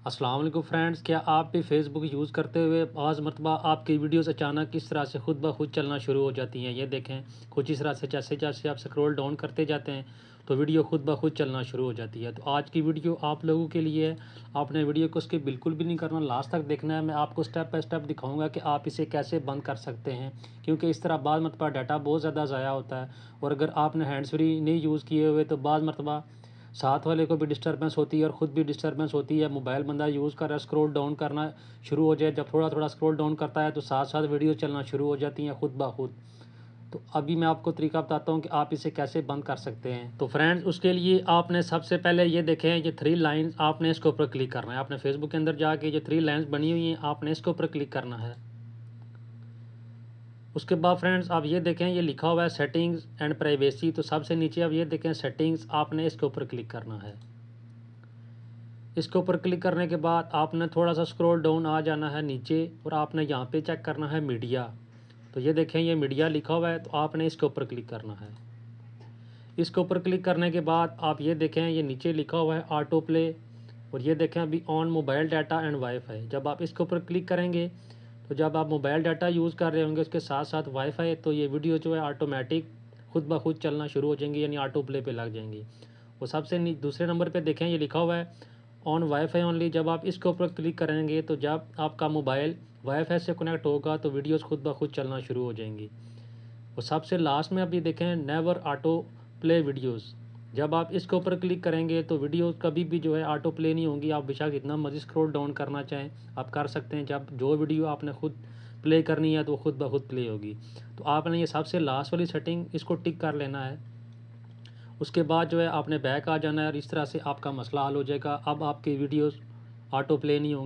अस्सलाम वालेकुम फ्रेंड्स, क्या आप भी फेसबुक यूज़ करते हुए बाज़ मरतबा आपकी वीडियोस अचानक किस तरह से खुद ब खुद चलना शुरू हो जाती हैं। ये देखें कुछ इस तरह से जैसे जैसे आप स्क्रॉल डाउन करते जाते हैं तो वीडियो खुद ब खुद चलना शुरू हो जाती है। तो आज की वीडियो आप लोगों के लिए है। आपने वीडियो को स्किप बिल्कुल भी नहीं करना, लास्ट तक देखना है। मैं आपको स्टेप बाय स्टेप दिखाऊंगा कि आप इसे कैसे बंद कर सकते हैं, क्योंकि इस तरह बाज़ मरतबा डाटा बहुत ज़्यादा ज़ाया होता है। और अगर आपने हैंड्स फ्री नहीं यूज़ किए हुए तो बाज़ मरतबा साथ वाले को भी डिस्टर्बेंस होती है और ख़ुद भी डिस्टर्बेंस होती है। मोबाइल बंदा यूज़ कर रहा है, स्क्रॉल डाउन करना शुरू हो जाए, जब थोड़ा थोड़ा स्क्रॉल डाउन करता है तो साथ साथ वीडियो चलना शुरू हो जाती हैं खुद ब खुद। तो अभी मैं आपको तरीका बताता हूँ कि आप इसे कैसे बंद कर सकते हैं। तो फ्रेंड्स, उसके लिए आपने सबसे पहले ये देखें, ये 3 लाइन्स, आपने इसके ऊपर क्लिक करना है। आपने फेसबुक के अंदर जाके ये 3 लाइन्स बनी हुई हैं, आपने इसके ऊपर क्लिक करना है। उसके बाद फ्रेंड्स आप ये देखें, ये लिखा हुआ है सेटिंग्स एंड प्राइवेसी। तो सबसे नीचे आप ये देखें सेटिंग्स, आपने इसके ऊपर क्लिक करना है। इसके ऊपर क्लिक करने के बाद आपने थोड़ा सा स्क्रॉल डाउन आ जाना है नीचे और आपने यहाँ पे चेक करना है मीडिया। तो ये देखें, ये मीडिया लिखा हुआ है, तो आपने इसके ऊपर क्लिक करना है। इसके ऊपर क्लिक करने के बाद आप ये देखें, ये नीचे लिखा हुआ है ऑटो प्ले, और ये देखें अभी on mobile data and wifi. जब आप इसके ऊपर क्लिक करेंगे तो जब आप मोबाइल डाटा यूज़ कर रहे होंगे उसके साथ साथ वाईफाई, तो ये वीडियो जो है ऑटोमेटिक खुद ब खुद चलना शुरू हो जाएंगी, यानी ऑटो प्ले पे लग जाएंगी। और सबसे दूसरे नंबर पे देखें, ये लिखा हुआ है ऑन वाईफाई ओनली। जब आप इसके ऊपर क्लिक करेंगे तो जब आपका मोबाइल वाईफाई से कनेक्ट होगा तो वीडियोस खुद ब खुद चलना शुरू हो जाएंगी। और सबसे लास्ट में अभी देखें नेवर ऑटो प्ले वीडियोस। जब आप इसके ऊपर क्लिक करेंगे तो वीडियो कभी भी जो है ऑटो प्ले नहीं होंगी। आप बेशक जितना मर्जी स्क्रॉल डाउन करना चाहें आप कर सकते हैं। जब जो वीडियो आपने खुद प्ले करनी है तो वो खुद ब खुद प्ले होगी। तो आपने ये सबसे लास्ट वाली सेटिंग इसको टिक कर लेना है। उसके बाद जो है आपने बैक आ जाना है और इस तरह से आपका मसला हल हो जाएगा। अब आपकी वीडियोस ऑटो प्ले नहीं होंगी।